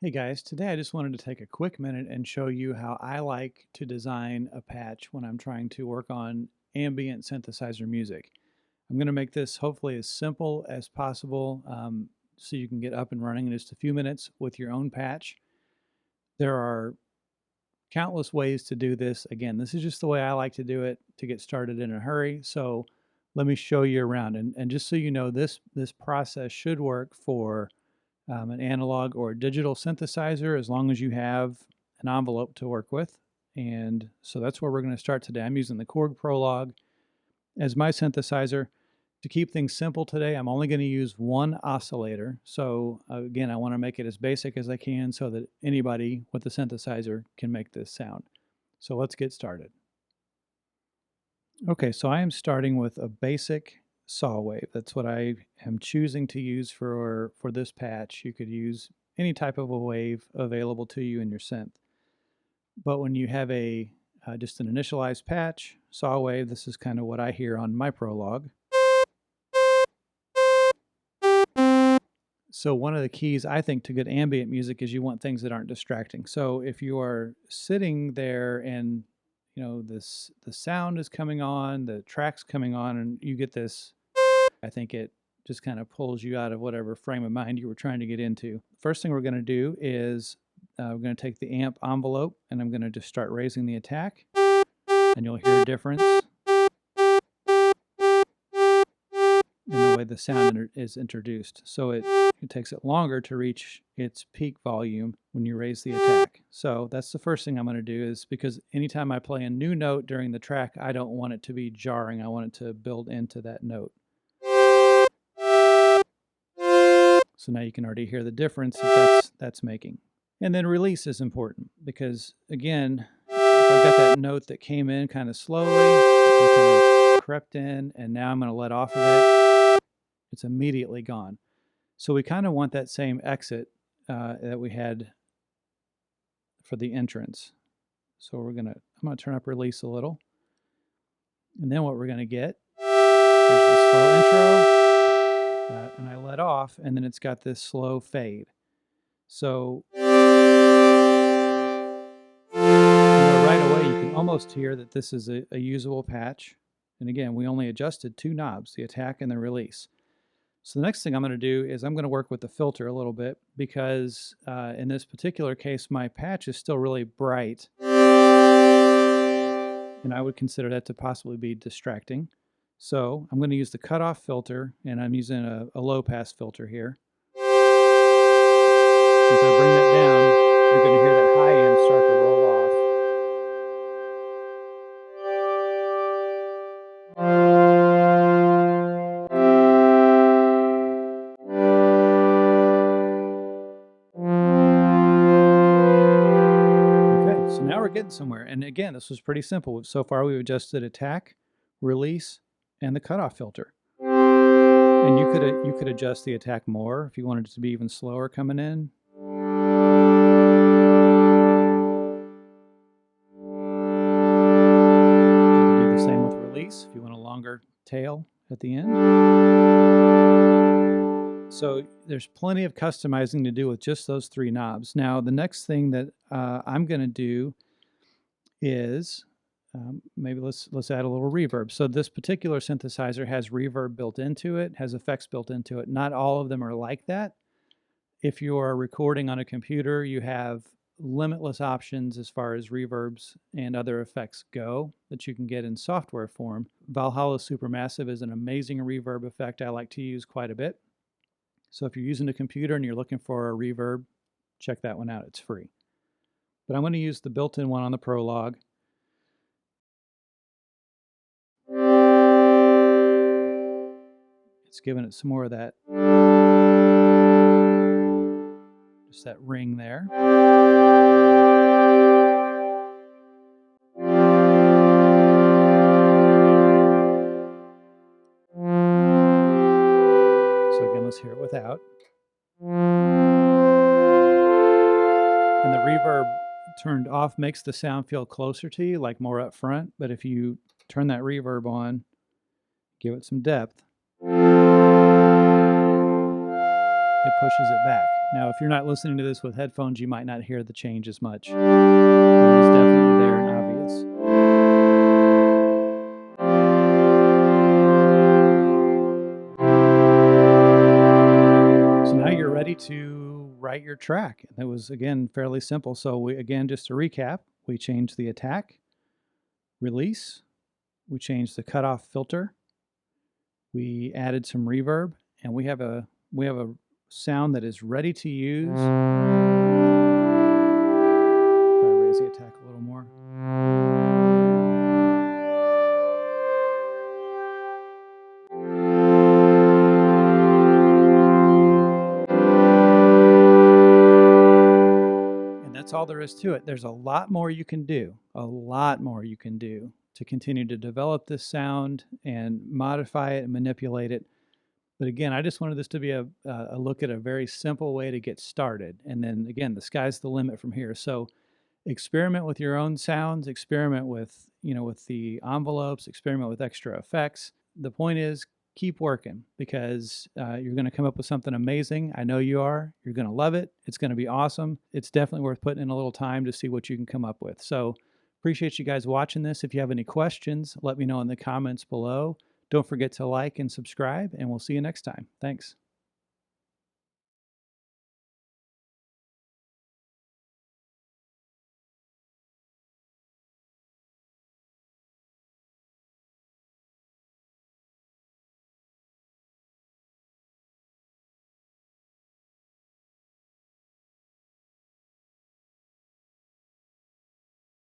Hey guys, today I just wanted to take a quick minute and show you how I like to design a patch when I'm trying to work on ambient synthesizer music. I'm going to make this hopefully as simple as possible so you can get up and running in just a few minutes with your own patch. There are countless ways to do this. Again, this is just the way I like to do it to get started in a hurry. So let me show you around. And just so you know, this process should work for an analog or a digital synthesizer as long as you have an envelope to work with. And so that's where we're going to start today. I'm using the Korg Prolog as my synthesizer. To keep things simple today, I'm only going to use one oscillator. So again, I want to make it as basic as I can so that anybody with a synthesizer can make this sound. So let's get started. Okay, so I am starting with a basic saw wave. That's what I am choosing to use for this patch. You could use any type of a wave available to you in your synth. But when you have a just an initialized patch, saw wave, this is kind of what I hear on my Prolog. So one of the keys, I think, to good ambient music is you want things that aren't distracting. So if you are sitting there and the sound is coming on, the track's coming on, and you get this, I think it just kind of pulls you out of whatever frame of mind you were trying to get into. First thing we're going to do is we're going to take the amp envelope and I'm going to just start raising the attack, and you'll hear a difference in the way the sound is introduced. So it takes it longer to reach its peak volume when you raise the attack. So that's the first thing I'm going to do, is because anytime I play a new note during the track, I don't want it to be jarring. I want it to build into that note. So now you can already hear the difference that's making. And then release is important because, again, if I've got that note that came in kind of slowly, it kind of crept in, and now I'm going to let off of it, it's immediately gone. So we kind of want that same exit that we had for the entrance. So I'm going to turn up release a little. And then what we're going to get, there's the slow intro, and I let off, and then it's got this slow fade. So right away you can almost hear that this is a usable patch. And again, we only adjusted two knobs, the attack and the release. So the next thing I'm going to do is I'm going to work with the filter a little bit because in this particular case, my patch is still really bright. And I would consider that to possibly be distracting. So I'm going to use the cutoff filter, and I'm using a low pass filter here. As I bring that down, you're going to hear that high end start to roll off. So now we're getting somewhere. And again, this was pretty simple. So far we've adjusted attack, release, and the cutoff filter. And you could adjust the attack more if you wanted it to be even slower coming in. You can do the same with release if you want a longer tail at the end. So there's plenty of customizing to do with just those three knobs. Now, the next thing that I'm going to do is maybe let's add a little reverb. So this particular synthesizer has reverb built into it, has effects built into it. Not all of them are like that. If you are recording on a computer, you have limitless options as far as reverbs and other effects go that you can get in software form. Valhalla Supermassive is an amazing reverb effect I like to use quite a bit. So if you're using a computer and you're looking for a reverb, check that one out. It's free. But I'm going to use the built-in one on the Prolog. It's giving it some more of that, just that ring there. So again, let's hear it without. And the reverb turned off makes the sound feel closer to you, like more up front. But if you turn that reverb on, give it some depth, it pushes it back. Now, if you're not listening to this with headphones, you might not hear the change as much. But it is definitely there and obvious. So now you're ready to write your track. That was, again, fairly simple. So again, just to recap, we changed the attack, release, we changed the cutoff filter, we added some reverb, and we have a sound that is ready to use. Try to raise the attack a little more. And that's all there is to it. There's a lot more you can do, to continue to develop this sound and modify it and manipulate it. But again, I just wanted this to be a look at a very simple way to get started. And then again, the sky's the limit from here. So experiment with your own sounds, experiment with, with the envelopes, experiment with extra effects. The point is, keep working, because you're going to come up with something amazing. I know you are. You're going to love it. It's going to be awesome. It's definitely worth putting in a little time to see what you can come up with. So appreciate you guys watching this. If you have any questions, let me know in the comments below. Don't forget to like and subscribe, and we'll see you next time. Thanks.